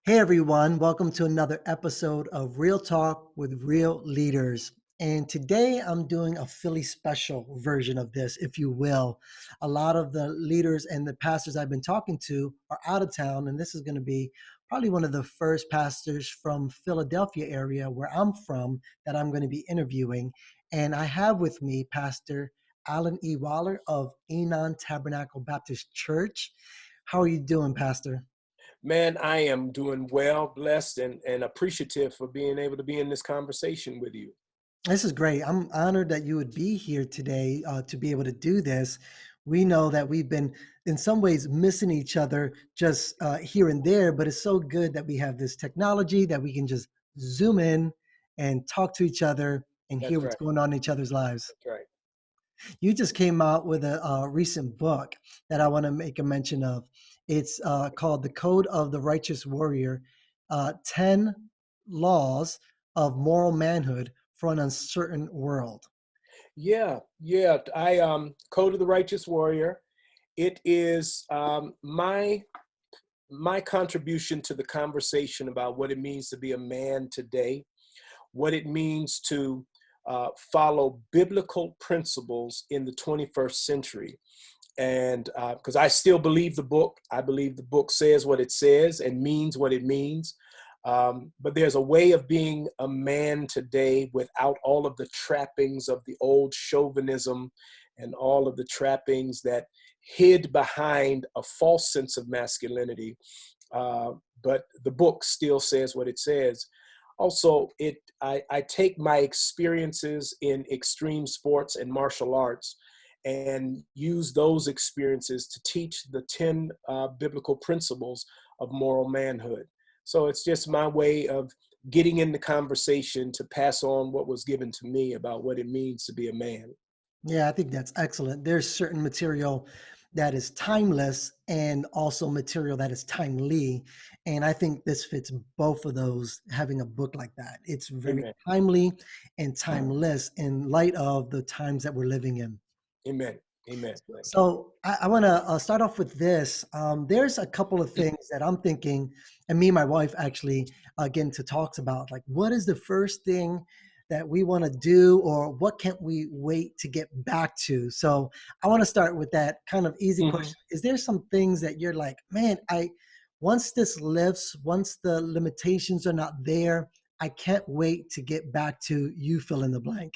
Hey everyone, welcome to another episode of Real Talk with Real Leaders. And today I'm doing a Philly special version of this, if you will. A lot of the leaders and the pastors I've been talking to are out of town, and this is going to be probably one of the first pastors from Philadelphia area where I'm from that I'm going to be interviewing. And I have with me Pastor Alyn E. of Enon Tabernacle Baptist Church. How are you doing, Pastor? Man, I am doing well, blessed, and appreciative for being able to be in this conversation with you. This is great. I'm honored that you would be here today to be able to do this. We know that we've been, in some ways, missing each other just here and there, but it's so good that we have this technology that we can just zoom in and talk to each other and hear That's what's right. going on in each other's lives. That's right. You just came out with a recent book that I want to make a mention of. It's called The Code of the Righteous Warrior 10 Laws of Moral Manhood for an Uncertain World. Yeah. I Code of the Righteous Warrior. It is my contribution to the conversation about what it means to be a man today, what it means to follow biblical principles in the 21st century. And because I still believe the book, I believe the book says what it says and means what it means. But there's a way of being a man today without all of the trappings of the old chauvinism and all of the trappings that hid behind a false sense of masculinity. But the book still says what it says. Also, I take my experiences in extreme sports and martial arts and use those experiences to teach the 10 biblical principles of moral manhood. So it's just my way of getting in the conversation to pass on what was given to me about what it means to be a man. Yeah, I think that's excellent. There's certain material that is timeless and also material that is timely. And I think this fits both of those, having a book like that. It's very Amen. timely and timeless in light of the times that we're living in. Amen. Amen. Thank you. So I want to start off with this. There's a couple of things that I'm thinking, and me and my wife actually get into talks about, like what is the first thing that we want to do, or what can't we wait to get back to? So I want to start with that kind of easy Mhm. question. Is there some things that you're like, man, once this lifts, once the limitations are not there, I can't wait to get back to you fill in the blank.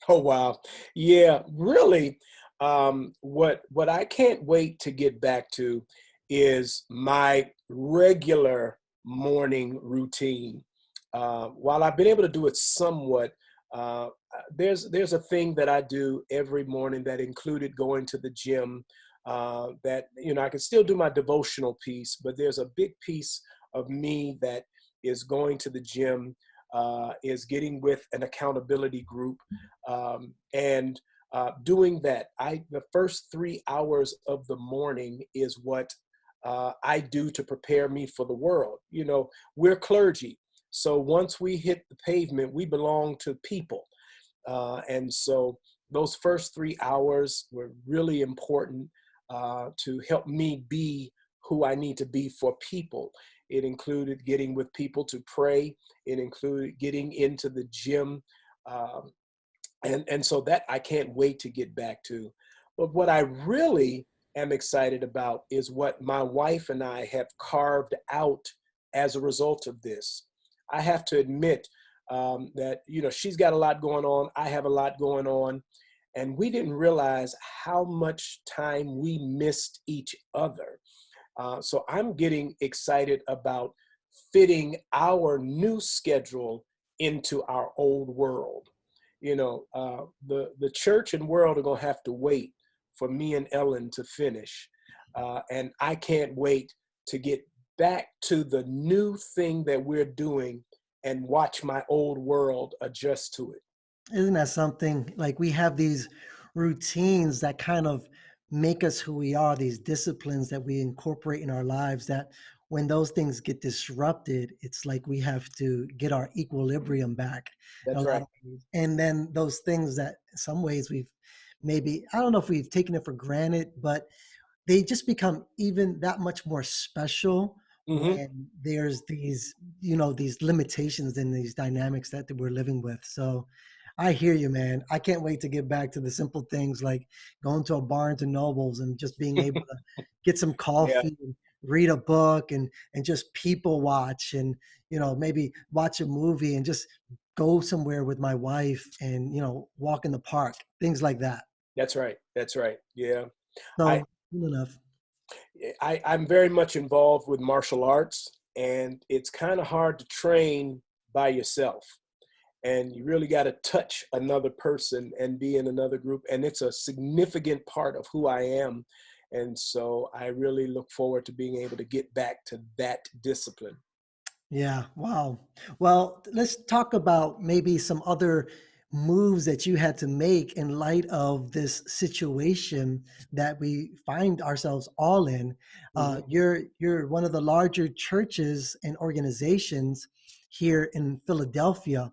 Oh wow. Yeah, really. What I can't wait to get back to is my regular morning routine. While I've been able to do it somewhat, there's a thing that I do every morning that included going to the gym. That I can still do my devotional piece, but there's a big piece of me that is going to the gym, is getting with an accountability group, and doing that. The first 3 hours of the morning is what I do to prepare me for the world. We're clergy, so once we hit the pavement, we belong to people, and so those first 3 hours were really important to help me be who I need to be for people. It included getting with people to pray. It included getting into the gym. Um, and so that I can't wait to get back to. But what I really am excited about is what my wife and I have carved out as a result of this. I have to admit that she's got a lot going on. I have a lot going on, and we didn't realize how much time we missed each other. So I'm getting excited about fitting our new schedule into our old world. The church and world are going to have to wait for me and Ellen to finish. And I can't wait to get back to the new thing that we're doing and watch my old world adjust to it. Isn't that something? Like we have these routines that kind of make us who we are, these disciplines that we incorporate in our lives that when those things get disrupted, it's like we have to get our equilibrium back in a That's lot right. of ways. And then those things that in some ways we've maybe, I don't know if we've taken it for granted, but they just become even that much more special Hmm. when there's these, these limitations and these dynamics that we're living with. So I hear you, man. I can't wait to get back to the simple things like going to a Barnes and Nobles and just being able to get some Yeah, coffee and read a book and just people watch and maybe watch a movie and just go somewhere with my wife and walk in the park, things like that. that's right. That's right. Yeah. I, So cool enough. I'm very much involved with martial arts, and it's kind of hard to train by yourself. And you really got to touch another person and be in another group. And it's a significant part of who I am. And so I really look forward to being able to get back to that discipline. Yeah, wow. Well, let's talk about maybe some other moves that you had to make in light of this situation that we find ourselves all in. Hmm. You're one of the larger churches and organizations here in Philadelphia,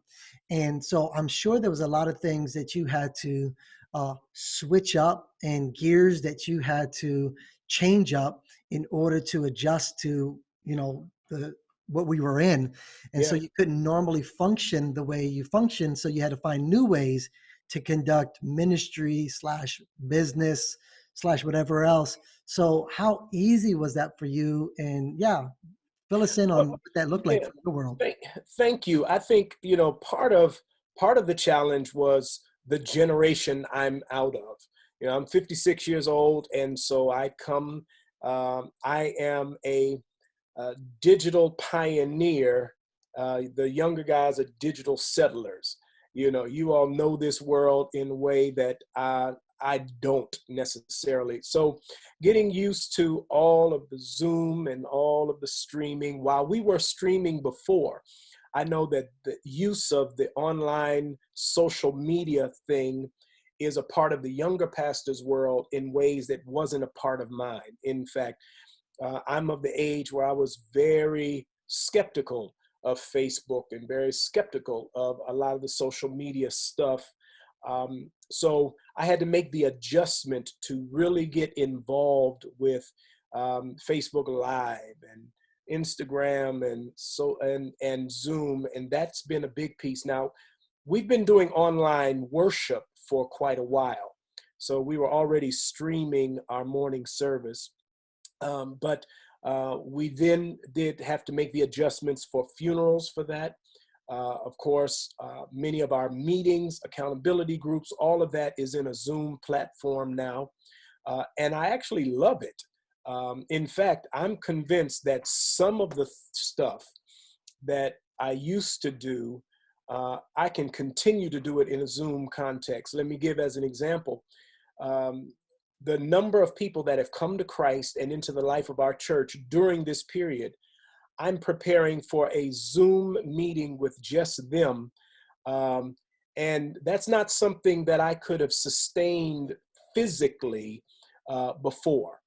and so I'm sure there was a lot of things that you had to switch up and gears that you had to change up in order to adjust to the what we were in. And so Yeah. you couldn't normally function the way you function. So you had to find new ways to conduct ministry slash business slash whatever else. So how easy was that for you? And yeah, fill us in on Well, what that looked like yeah. for your world. Thank, thank you. I think, part of the challenge was the generation I'm out of. I'm 56 years old, and so I am a digital pioneer. The younger guys are digital settlers. You all know this world in a way that I don't necessarily. So, getting used to all of the Zoom and all of the streaming, while we were streaming before, I know that the use of the online social media thing is a part of the younger pastor's world in ways that wasn't a part of mine. In fact, I'm of the age where I was very skeptical of Facebook and very skeptical of a lot of the social media stuff. So I had to make the adjustment to really get involved with Facebook Live and Instagram and Zoom, and that's been a big piece. Now, we've been doing online worship for quite a while, so we were already streaming our morning service, but we then did have to make the adjustments for funerals for that. Of course, many of our meetings, accountability groups, all of that is in a Zoom platform now. And I actually love it. In fact, I'm convinced that some of the stuff that I used to do, I can continue to do it in a Zoom context. Let me give as an example. Um, the number of people that have come to Christ and into the life of our church during this period, I'm preparing for a Zoom meeting with just them. Um, and that's not something that I could have sustained physically before.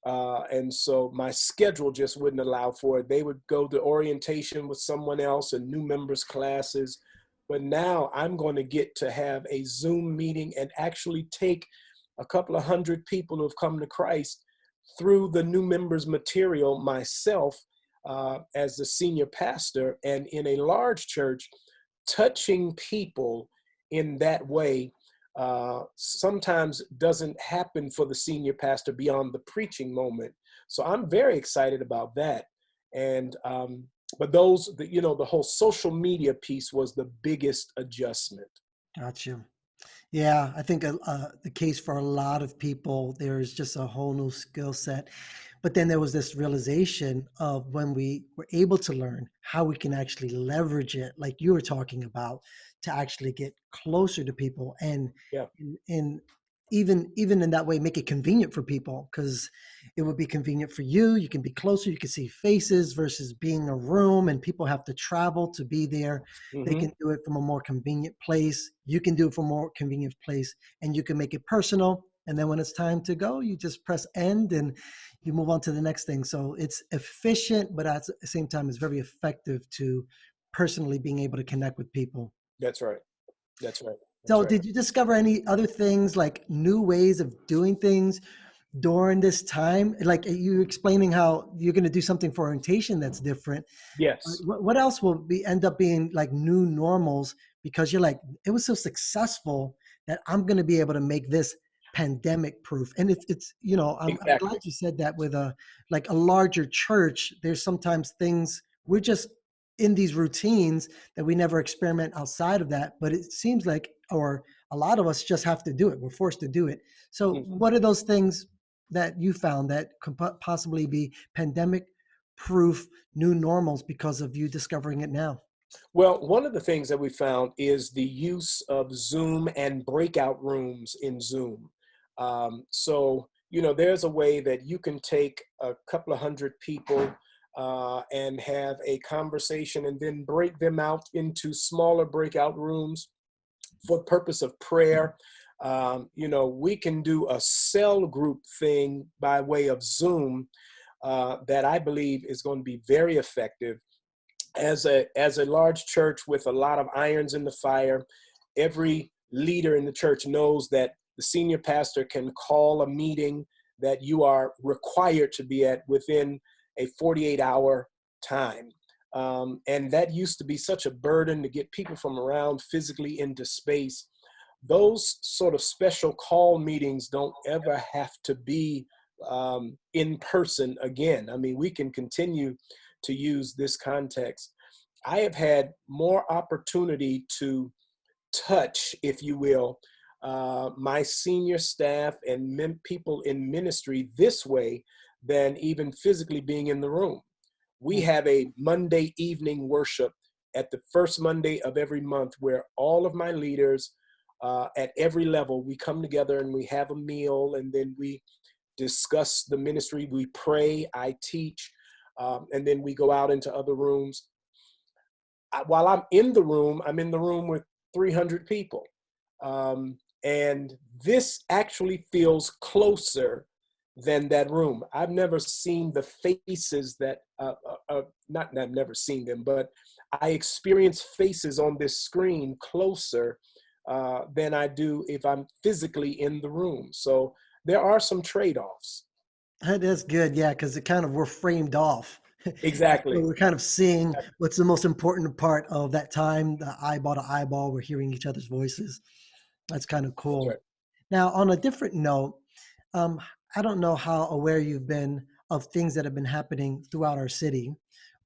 And so my schedule just wouldn't allow for it. They would go to orientation with someone else and new members classes. But now I'm going to get to have a Zoom meeting and actually take a couple of hundred people who have come to Christ through the new members material myself, as the senior pastor, and in a large church, touching people in that way sometimes doesn't happen for the senior pastor beyond the preaching moment. So I'm very excited about that. And but the whole social media piece was the biggest adjustment. Gotcha. Yeah, I think the case for a lot of people, there is just a whole new skill set. But then there was this realization of when we were able to learn how we can actually leverage it, like you were talking about, to actually get closer to people and Yeah. in even in that way make it convenient for people because it would be convenient for you. You can be closer, you can see faces versus being in a room and people have to travel to be there. They Hmm. can do it from a more convenient place. You can do it from a more convenient place and you can make it personal. And then when it's time to go, you just press end and you move on to the next thing. So it's efficient, but at the same time, it's very effective to personally being able to connect with people. That's right. That's right. That's So right. did you discover any other things like new ways of doing things during this time? Like you explaining how you're going to do something for orientation that's different. Yes, What else will be end up being like new normals because you're like, it was so successful that I'm going to be able to make this pandemic proof. And it's I'm glad exactly. you said that with a like a larger church. There's sometimes things we're just in these routines that we never experiment outside of that. But it seems like, or a lot of us just have to do it. We're forced to do it. So Mhm. what are those things that you found that could possibly be pandemic proof new normals because of you discovering it now? Well, one of the things that we found is the use of Zoom and breakout rooms in Zoom. So, there's a way that you can take a couple of hundred people and have a conversation and then break them out into smaller breakout rooms for purpose of prayer. We can do a cell group thing by way of Zoom that I believe is going to be very effective. As a large church with a lot of irons in the fire, every leader in the church knows that the senior pastor can call a meeting that you are required to be at within a 48-hour time. And that used to be such a burden to get people from around physically into space. Those sort of special call meetings don't ever have to be in person again. I mean, we can continue to use this context. I have had more opportunity to touch, if you will, my senior staff and people in ministry this way than even physically being in the room. We Mm. have a Monday evening worship at the first Monday of every month where all of my leaders at every level, we come together and we have a meal, and then we discuss the ministry, we pray, I teach, and then we go out into other rooms. While I'm in the room with 300 people. And this actually feels closer than that room. I've never seen the faces that, not that I've never seen them, but I experience faces on this screen closer than I do if I'm physically in the room. So there are some trade-offs. That's good, yeah, because it kind of we're framed off. Exactly. We're kind of seeing what's the most important part of that time, the eyeball to eyeball. We're hearing each other's voices. That's kind of That's cool. right. Now, on a different note, um, I don't know how aware you've been of things that have been happening throughout our city,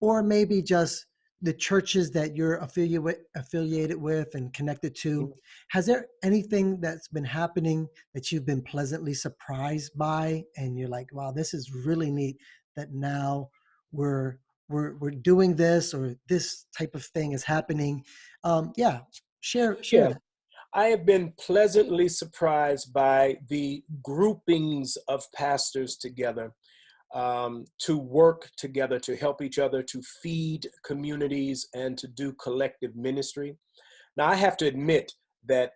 or maybe just the churches that you're affiliated with and connected to. Has there anything that's been happening that you've been pleasantly surprised by, and you're like, "Wow, this is really neat that now we're we're doing this or this type of thing is happening." Yeah, share Yeah, that. I have been pleasantly surprised by the groupings of pastors together to work together, to help each other, to feed communities, and to do collective ministry. Now, I have to admit that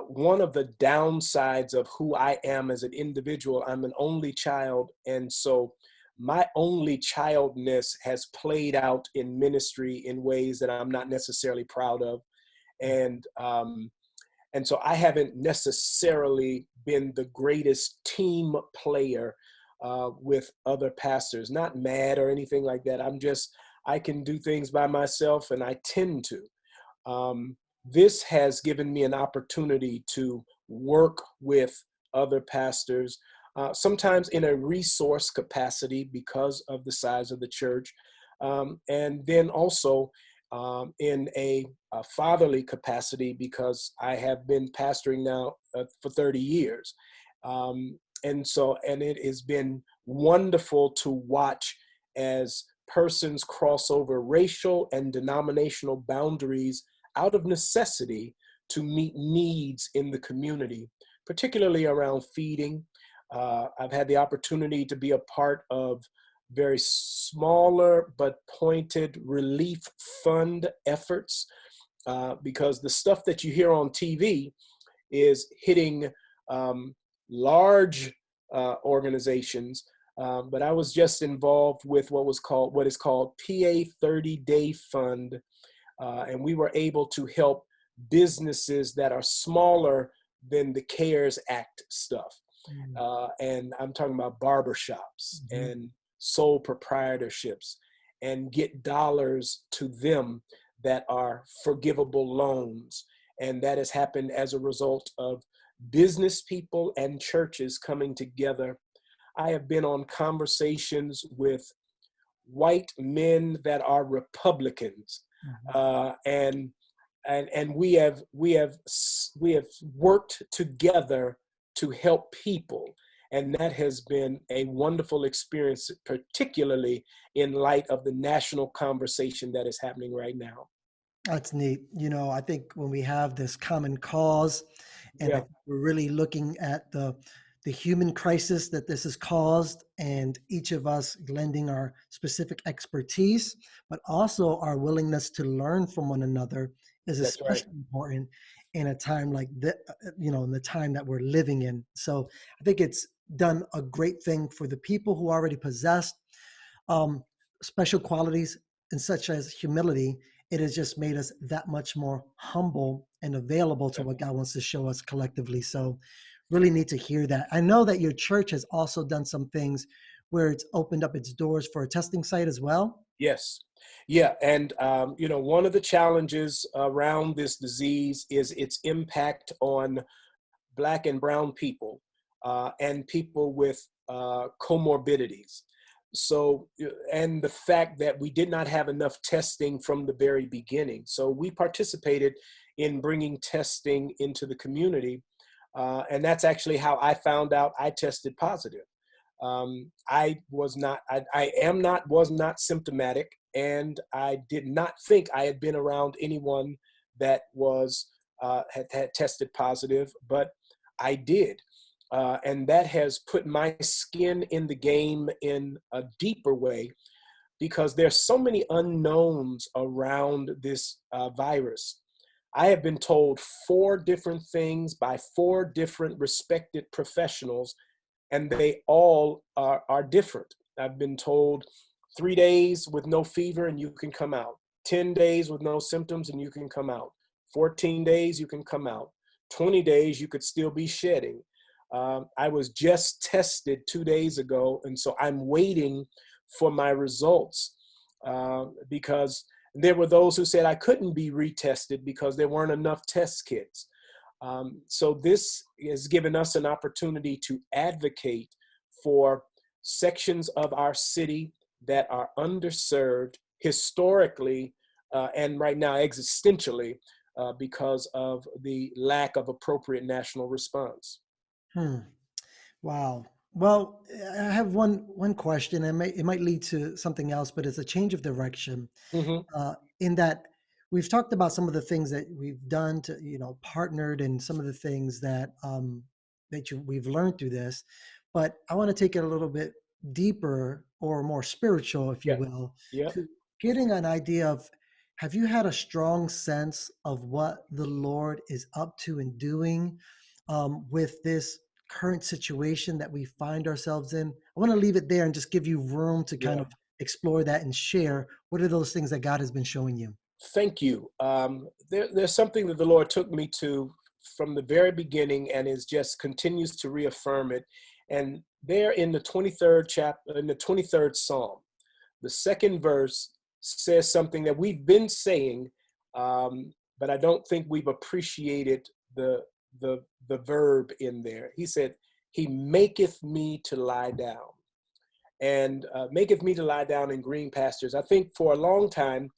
one of the downsides of who I am as an individual, I'm an only child. And so my only childness has played out in ministry in ways that I'm not necessarily proud of. And and so I haven't necessarily been the greatest team player with other pastors, not mad or anything like that. I can do things by myself, and I tend to. This has given me an opportunity to work with other pastors, sometimes in a resource capacity because of the size of the church, and then also in a fatherly capacity because I have been pastoring now for 30 years. And it has been wonderful to watch as persons cross over racial and denominational boundaries out of necessity to meet needs in the community, particularly around feeding. I've had the opportunity to be a part of very smaller but pointed relief fund efforts because the stuff that you hear on TV is hitting large organizations. But I was just involved with what is called PA 30 Day Fund, and we were able to help businesses that are smaller than the CARES Act stuff. Mm. And I'm talking about barbershops Mhm. and sole proprietorships, and get dollars to them that are forgivable loans. And that has happened as a result of business people and churches coming together. I have been on conversations with white men that are Republicans, Mhm. uh, and and we have worked together to help people, and that has been a wonderful experience, particularly in light of the national conversation that is happening right now. That's neat. I think when we have this common cause, and I Yeah, think we're really looking at the human crisis that this has caused, and each of us lending our specific expertise, but also our willingness to learn from one another is that's right. especially important in a time like this, in the time that we're living in. So I think it's done a great thing for the people who already possessed um, special qualities and such as humility. It has just made us that much more humble and available to Yeah. what God wants to show us collectively. So, really need to hear that. I know that your church has also done some things where it's opened up its doors for a testing site as well. Yes. Yeah. And, one of the challenges around this disease is its impact on Black and brown people, and people with comorbidities. So, and the fact that we did not have enough testing from the very beginning. So we participated in bringing testing into the community. And that's actually how I found out I tested positive. Was not symptomatic, and I did not think I had been around anyone that had tested positive, but I did. And that has put my skin in the game in a deeper way, because there's so many unknowns around this virus. I have been told four different things by four different respected professionals, and they all are different. I've been told 3 days with no fever and you can come out, 10 days with no symptoms and you can come out, 14 days you can come out, 20 days you could still be shedding. I was just tested 2 days ago, and so I'm waiting for my results, because there were those who said I couldn't be retested because there weren't enough test kits. So this has given us an opportunity to advocate for sections of our city that are underserved historically, and right now existentially, because of the lack of appropriate national response. Hmm. Wow. Well, I have one question. It might lead to something else, but it's a change of direction. Hmm. In that we've talked about some of the things that we've done to partnered, and some of the things that we've learned through this, but I want to take it a little bit deeper or more spiritual, if you Yeah. will, Yeah. to getting an idea of, have you had a strong sense of what the Lord is up to and doing with this current situation that we find ourselves in? I want to leave it there and just give you room to kind Yeah. of explore that and share what are those things that God has been showing you. Thank you. There's something that the Lord took me to from the very beginning, and is just continues to reaffirm it. And there in the 23rd chapter, in the 23rd Psalm, the second verse says something that we've been saying, but I don't think we've appreciated the verb in there. He said, "He maketh me to lie down, and maketh me to lie down in green pastures." I think for a long time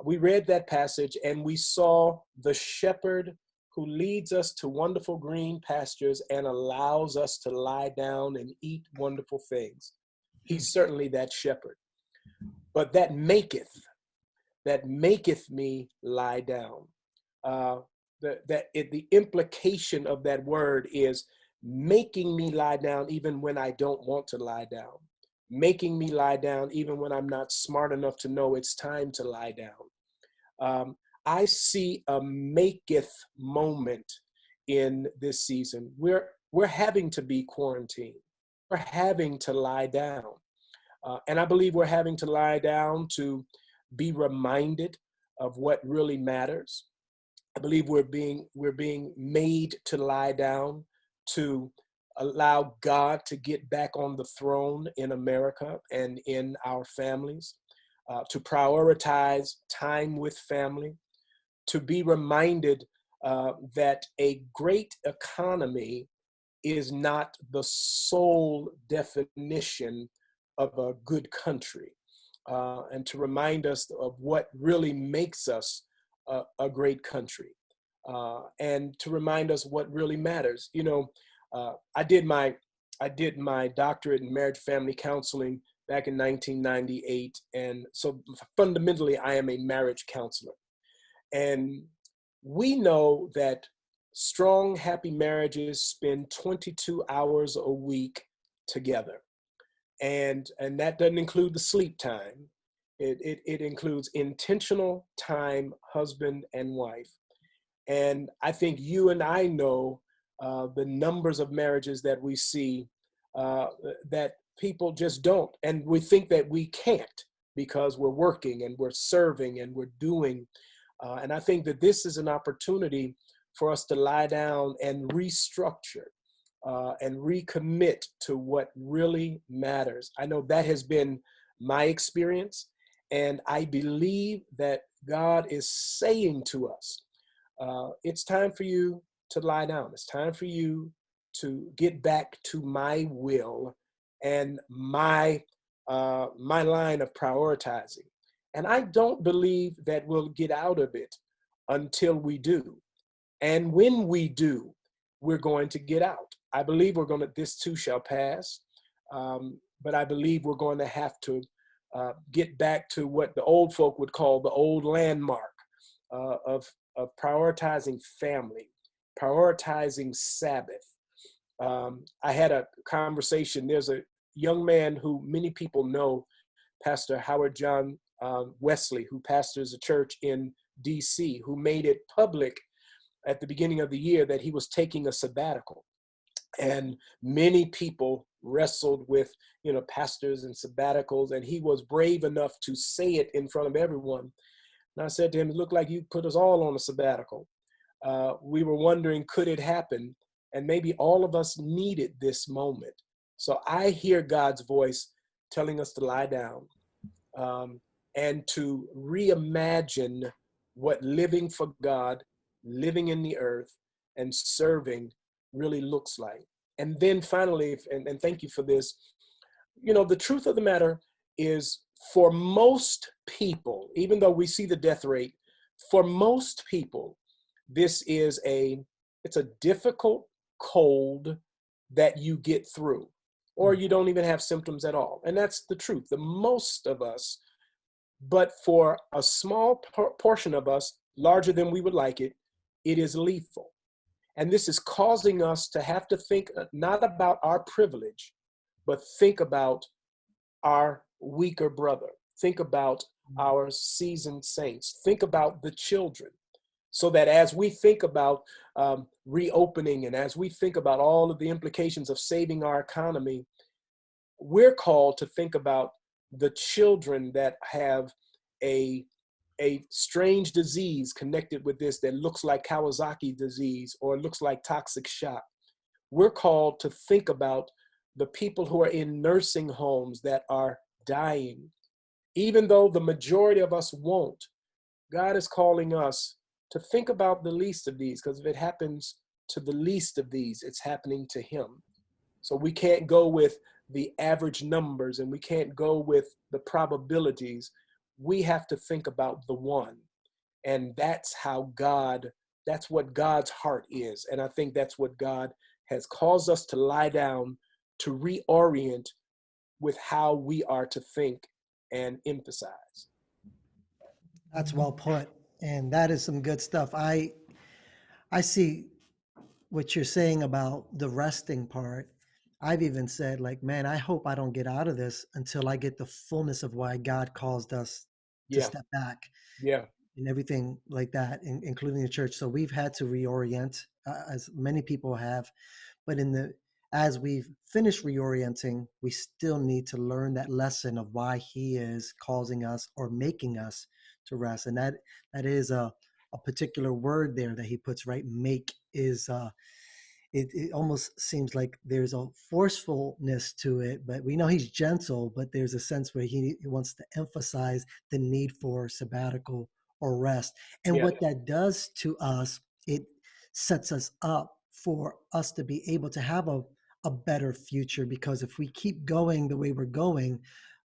we read that passage and we saw the shepherd who leads us to wonderful green pastures and allows us to lie down and eat wonderful things. Hmm. He's certainly that shepherd. But that maketh me lie down. Uh, the implication of that word is making me lie down even when I don't want to lie down, making me lie down even when I'm not smart enough to know it's time to lie down. Um, I see a maketh moment in this season. We're having to be quarantined. We're having to lie down. And I believe we're having to lie down to be reminded of what really matters. I believe we're being made to lie down to allow God to get back on the throne in America and in our families, to prioritize time with family, to be reminded that a great economy is not the sole definition of a good country, and to remind us of what really makes us a great country, and to remind us what really matters. I did my doctorate in marriage family counseling back in 1998, and so fundamentally I am a marriage counselor. And we know that strong, happy marriages spend 22 hours a week together. And that doesn't include the sleep time. It includes intentional time, husband and wife. And I think you and I know the numbers of marriages that we see uh, that people just don't. And we think that we can't because we're working and we're serving and we're doing. And I think that this is an opportunity for us to lie down and restructure and recommit to what really matters. I know that has been my experience, and I believe that God is saying to us, it's time for you to lie down. It's time for you to get back to my will and my line of prioritizing. And I don't believe that we'll get out of it until we do. And when we do, we're going to get out. I believe this too shall pass. But I believe we're going to have to get back to what the old folk would call the old landmark of prioritizing family, prioritizing Sabbath. I had a conversation. There's a young man who many people know, Pastor Howard John Wesley, who pastors a church in DC, who made it public at the beginning of the year that he was taking a sabbatical. And many people wrestled with, pastors and sabbaticals, and he was brave enough to say it in front of everyone. And I said to him, it looked like you put us all on a sabbatical. We were wondering, could it happen? And maybe all of us needed this moment. So I hear God's voice telling us to lie down, and to reimagine what living for God, living in the earth, and serving really looks like. And then finally, and thank you for this, the truth of the matter is, for most people, even though we see the death rate, for most people, this is it's a difficult cold that you get through, or you don't even have symptoms at all. And that's the truth. The most of us, but for a small portion of us, larger than we would like it, it is lethal. And this is causing us to have to think not about our privilege, but think about our weaker brother. Think about our seasoned saints. Think about the children. So that as we think about reopening, and as we think about all of the implications of saving our economy, we're called to think about the children that have a strange disease connected with this that looks like Kawasaki disease or looks like toxic shock. We're called to think about the people who are in nursing homes that are dying. Even though the majority of us won't, God is calling us to think about the least of these, because if it happens to the least of these, it's happening to him. So we can't go with the average numbers, and we can't go with the probabilities. We have to think about the one. And that's what God's heart is. And I think that's what God has caused us to lie down, to reorient with how we are to think and emphasize. That's well put. And that is some good stuff. I see what you're saying about the resting part. I've even said, like, man, I hope I don't get out of this until I get the fullness of why God caused us to Yeah, step back yeah, and everything like that, including the church. So we've had to reorient, as many people have. But as we've finished reorienting, we still need to learn that lesson of why He is causing us or making us to rest. And that is a particular word there that He puts, right. Make is it almost seems like there's a forcefulness to it, but we know he's gentle, but there's a sense where he wants to emphasize the need for sabbatical or rest. And Yeah. what that does to us, it sets us up for us to be able to have a better future, because if we keep going the way we're going,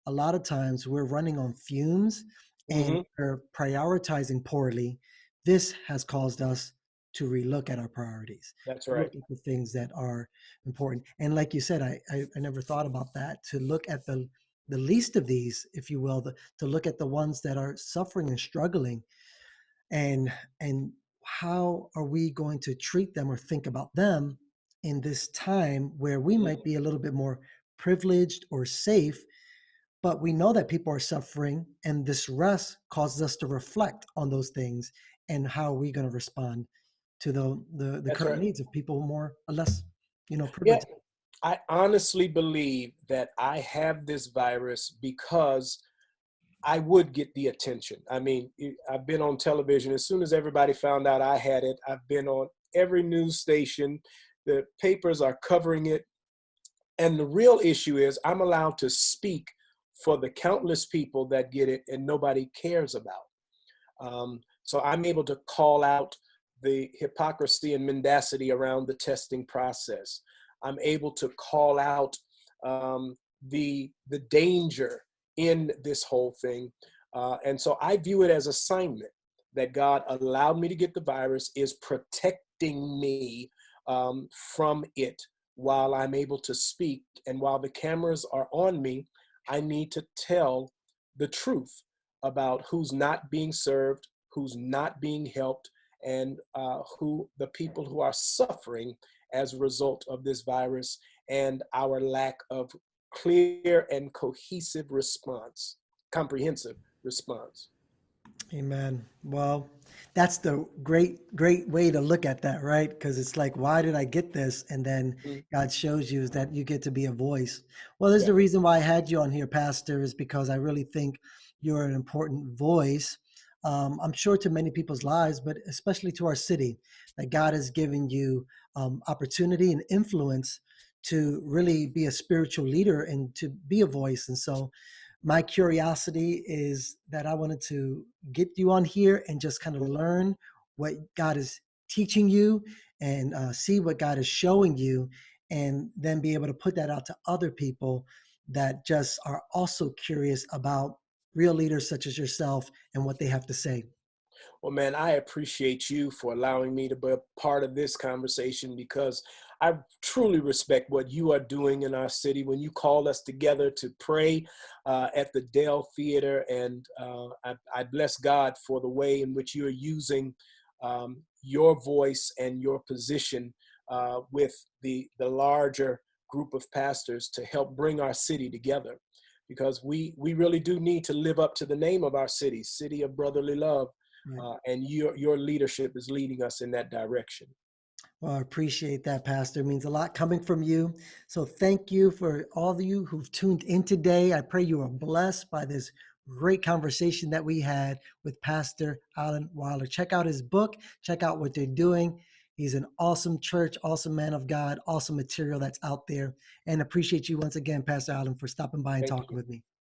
a lot of times we're running on fumes and Hmm. we're prioritizing poorly. This has caused us to relook at our priorities, That's to look right. at the things that are important. And like you said, I never thought about that, to look at the least of these, if you will, to look at the ones that are suffering and struggling, and and how are we going to treat them or think about them in this time where we might Mhm. be a little bit more privileged or safe, but we know that people are suffering, and this rest causes us to reflect on those things, and how are we going to respond to the That's current right. needs of people more or less, Yeah. privileged. I honestly believe that I have this virus because I would get the attention. I mean, I've been on television. As soon as everybody found out I had it, I've been on every news station. The papers are covering it. And the real issue is I'm allowed to speak for the countless people that get it and nobody cares about. So I'm able to call out the hypocrisy and mendacity around the testing process. I'm able to call out the danger in this whole thing. And so I view it as assignment that God allowed me to get the virus, is protecting me from it while I'm able to speak. And while the cameras are on me, I need to tell the truth about who's not being served, who's not being helped, and who the people who are suffering as a result of this virus and our lack of clear and cohesive response, comprehensive response. Amen. Well, that's the great way to look at that, right? Because it's like, why did I get this? And then Mm. God shows you is that you get to be a voice. Well, there's Yeah. the reason why I had you on here, Pastor, is because I really think you're an important voice. I'm sure to many people's lives, but especially to our city, that God has given you opportunity and influence to really be a spiritual leader and to be a voice. And so my curiosity is that I wanted to get you on here and just kind of learn what God is teaching you, and see what God is showing you, and then be able to put that out to other people that just are also curious about real leaders such as yourself and what they have to say. Well, man, I appreciate you for allowing me to be a part of this conversation, because I truly respect what you are doing in our city. When you call us together to pray at the Dell Theater, and I bless God for the way in which you are using your voice and your position with the larger group of pastors to help bring our city together. Because we really do need to live up to the name of our city, City of Brotherly Love, Right. and your leadership is leading us in that direction. Well, I appreciate that, Pastor. It means a lot coming from you. So thank you for all of you who've tuned in today. I pray you are blessed by this great conversation that we had with Pastor Alyn Wilder. Check out his book, check out what they're doing. He's an awesome church, awesome man of God, awesome material that's out there. And appreciate you once again, Pastor Allen, for stopping by and Thank talking you. with me.